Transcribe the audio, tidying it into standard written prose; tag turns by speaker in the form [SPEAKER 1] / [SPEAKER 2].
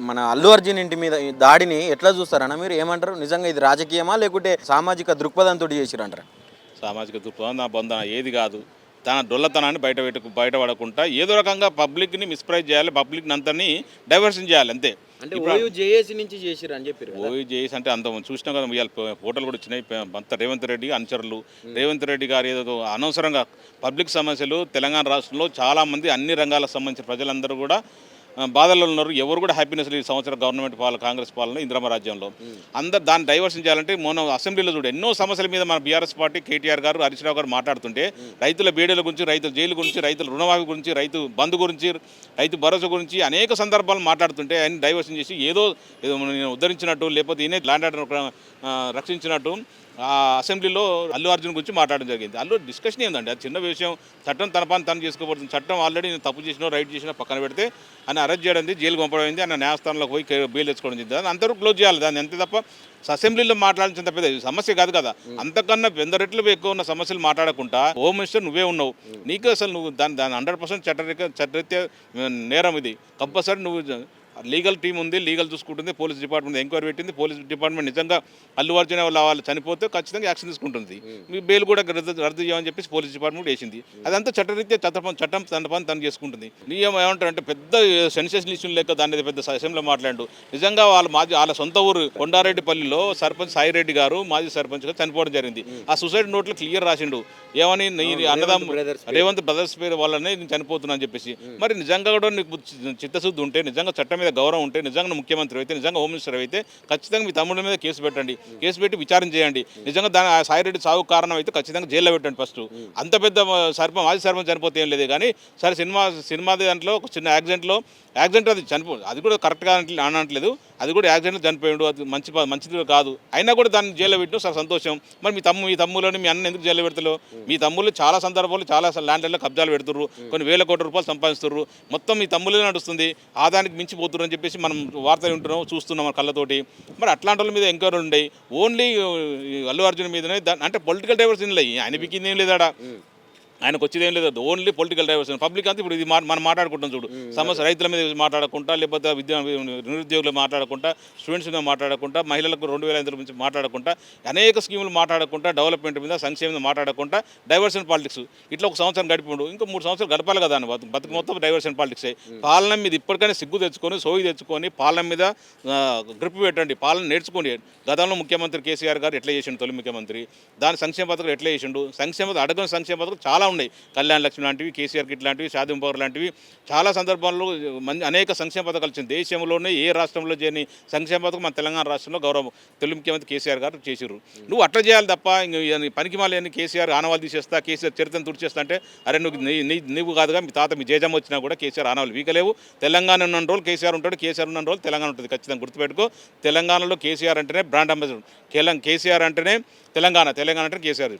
[SPEAKER 1] మన అల్లు అర్జున్ ఇంటి మీద ఈ దాడిని ఎట్లా చూస్తారన్న మీరు? ఏమంటారు? నిజంగా ఇది రాజకీయమా లేకుంటే సామాజిక దృక్పథంతోటి చేసిరంటారా?
[SPEAKER 2] సామాజిక దృక్పథం నా బంధన ఏది కాదు. తన డొల్లతనాన్ని బయటపడకుండా ఏదో రకంగా పబ్లిక్ని మిస్ప్రైజ్ చేయాలి, పబ్లిక్ని అంతని డైవర్షన్ చేయాలి అంతే.
[SPEAKER 1] అంటే
[SPEAKER 2] ఇప్పుడు
[SPEAKER 1] ఓయూ జేఏసీ నుంచి చేసిరు అని చెప్పారు కదా.
[SPEAKER 2] ఓయి చేసి అంటే అంత చూసినా కదా, ఇవాళ ఫోటోలు కూడా వచ్చినాయి. అంత రేవంత్ రెడ్డి అనుచరులు, రేవంత్ రెడ్డి గారు ఏదో అనవసరంగా పబ్లిక్ సమస్యలు తెలంగాణ రాష్ట్రంలో చాలామంది అన్ని రంగాలకు సంబంధించిన ప్రజలందరూ కూడా బాధల్లో ఉన్నారు. ఎవరు కూడా హ్యాపీనెస్ లేదు. ఈ సంవత్సరం గవర్నమెంట్ కాంగ్రెస్ పాలన ఇందిరమ్మ రాజ్యంలో అందరు దాన్ని డైవర్షన్ చేయాలంటే మొన్న అసెంబ్లీలో చూడు ఎన్నో సమస్యల మీద మన బీఆర్ఎస్ పార్టీ కేటీఆర్ గారు, హరీష్ రావు గారు మాట్లాడుతుంటే రైతుల బేడీల గురించి, రైతుల జైలు గురించి, రైతుల రుణమాఫీ గురించి, రైతు బంధు గురించి, రైతు భరోసా గురించి అనేక సందర్భాలు మాట్లాడుతుంటే ఆయన డైవర్షన్ చేసి ఏదో నేను ఉద్ధరించినట్టు, లేకపోతే ఈయనే ల్యాండ్ ఆర్డర్ రక్షించినట్టు అసెంబ్లీలో అల్లు అర్జున్ గురించి మాట్లాడడం జరిగింది. అల్లు డిస్కషన్ ఏందండి, అది చిన్న విషయం. చట్టం తన పని తను చేసుకోబడుతుంది. చట్టం ఆల్రెడీ నేను తప్పు చేసినా రైట్ చేసినా పక్కన పెడితే ఆయన అరెస్ట్ చేయడం, జైలు పంపడం, ఆయన న్యాయస్థానంలోకి పోయి బెయిల్ తెచ్చుకోవడం జరిగింది. దాన్ని అందరూ క్లోజ్ చేయాలి. దాన్ని అంతే తప్ప అసెంబ్లీలో మాట్లాడాల్సిన పెద్ద సమస్య కాదు కదా. అంతకన్నా 100 రెట్లు ఎక్కువ ఉన్న సమస్యలు మాట్లాడకుండా హోమ్ మినిస్టర్ నువ్వే ఉన్నావు. నీకు అసలు నువ్వు దాని 100% చట్టరీత్యా నేరం ఇది. కంపల్సరీ నువ్వు లీగల్ టీం ఉంది, లీగల్ చూసుకుంటుంది, పోలీస్ డిపార్ట్మెంట్ ఎంక్వైరీ పెట్టింది. పోలీస్ డిపార్ట్మెంట్ నిజంగా అల్లు అర్జున్ వాళ్ళు చనిపోతే ఖచ్చితంగా యాక్షన్ తీసుకుంటుంది. మీ బెయిల్ కూడా రద్దు చేయమని చెప్పేసి పోలీస్ డిపార్ట్మెంట్ వేసింది. అదంతా చట్టరీత్యా చట్టం తన పని తను చేసుకుంటుంది. నియమం ఏమంటారు అంటే పెద్ద సెన్సేషన్ ఇష్యూ లేక దాని పెద్ద అసెంబ్లీలో మాట్లాడు. నిజంగా వాళ్ళ సొంత ఊరు కొండారెడ్డిపల్లిలో సర్పంచ్ సాయిరెడ్డి గారు మాజీ సర్పంచ్గా చనిపోవడం జరిగింది. ఆ సూసైడ్ నోట్లో క్లియర్ రాసిండు. ఏమని అన్నదమ్ము రేవంత్ బ్రదర్స్ పేరు వాళ్ళనే నేను చనిపోతున్నా అని చెప్పేసి. మరి నిజంగా కూడా నీకు చిత్తశుద్ధి ఉంటే, నిజంగా చట్టం మీద గౌరవం ఉంటే, నిజంగా ముఖ్యమంత్రి అయితే, నిజంగా హోమ్ మినిస్టర్ అయితే ఖచ్చితంగా మీ తమ్ముడి మీద కేసు పెట్టండి. కేసు పెట్టి విచారణ చేయండి. నిజంగా సాయిరెడ్డి సాగు కారణం అయితే ఖచ్చితంగా జైల్లో పెట్టండి ఫస్ట్. అంత పెద్ద మాజీ సర్పంచ్ చనిపోతే ఏం లేదు కానీ సరే సినిమా దాంట్లో ఒక చిన్న యాక్సిడెంట్ అది అది కూడా కరెక్ట్గా అనట్లేదు. అది కూడా యాక్సిడెంట్లో చనిపోయాడు. అది మంచిది కాదు. అయినా కూడా దాన్ని జైల్లో పెట్టడం చాలా సంతోషం. మరి మీ తమ్ములని మీ అన్న ఎందుకు జైల్లో పెడతారు? మీ తమ్ముళ్ళు చాలా సందర్భాలు చాలా ల్యాండ్లలో కబ్జాలు పెడుతుర్రు, కొన్ని వేల కోట్ల రూపాయలు సంపాదిస్తుర్రు. మొత్తం మీ తమ్ముళ్ళే నడుస్తుంది. ఆదానికి మించిపోతున్నారు అని చెప్పేసి మనం వార్తలు వింటున్నాం, చూస్తున్నాం మన కళ్ళతోటి. మరి అట్లాంటి వాళ్ళ మీద ఎంక్వైరీ ఉండయి. ఓన్లీ అల్లు అర్జున్ మీదనే అంటే పొలిటికల్ డైవర్షన్ లేదు. ఆయన బిక్కింది ఏం లేదాడా, ఆయనకు వచ్చేది ఏం లేదు. Only political diversion. పబ్లిక్ అంతా ఇప్పుడు ఇది మనం మాట్లాడుకుంటాం చూడు, సమస్య రైతుల మీద మాట్లాడకుండా, లేకపోతే నిరుద్యోగులు మాట్లాడకుండా, స్టూడెంట్స్ మీద మాట్లాడకుండా, మహిళలకు 2005 నుంచి మాట్లాడకుండా, అనేక స్కీములు మాట్లాడకుండా, డెవలప్మెంట్ మీద సంక్షేమం మీద మాట్లాడకుండా డైవర్షన్ పాలిటిక్స్. ఇట్లా ఒక సంవత్సరం గడిపిండు, ఇంకా 3 సంవత్సరాలు గడపాలి కదా అని బతుకు మొత్తం డైవర్షన్ పాలిటిక్సే. పాలన మీద ఇప్పటికైనా సిగ్గు తెచ్చుకొని, సోయి తెచ్చుకొని, పాలన మీద గ్రిప్ పెట్టండి, పాలన నేర్చుకోండి. గతంలో ముఖ్యమంత్రి కేసీఆర్ గారు ఎట్లా చేసిండు, తొలి ముఖ్యమంత్రి, దాని సంక్షేమ పథకాలు ఎట్లా చేసిండు, అడగని సంక్షేమ పథకాలు చాలా ఉన్నాయి. కళ్యాణ లక్ష్మి లాంటివి, కేసీఆర్ కిట్ లాంటివి, షాదీ ముబారక్ లాంటివి చాలా సందర్భాల్లో అనేక సంక్షేమ పథకాలు వచ్చింది. దేశంలోనే ఏ రాష్ట్రంలో చేయని సంక్షేమ పథకం మన తెలంగాణ రాష్ట్రంలో గౌరవం తొలి ముఖ్యమంత్రి కేసీఆర్ గారు చేసిర్రు. నువ్వు అట్లా చేయాలి తప్ప పనికి మాలేని కేసీఆర్ ఆనవాళ్ళు తీసేస్తా, కేసీఆర్ చరిత్రను తుడిచేస్తా అంటే అరే నువ్వు కాదుగా, మీ తాత మీ జేజమ్మ వచ్చినా కూడా కేసీఆర్ ఆనవాళ్ళు వీకలేవు. తెలంగాణ ఉన్న రోజులు కేసీఆర్ ఉంటాడు, కేసీఆర్ ఉన్న రోజులు తెలంగాణ ఉంటుంది. ఖచ్చితంగా గుర్తుపెట్టుకో. తెలంగాణలో కేసీఆర్ అంటేనే బ్రాండ్ అంబాసిడర్. కేసీఆర్ అంటేనే తెలంగాణ అంటేనే కేసీఆర్.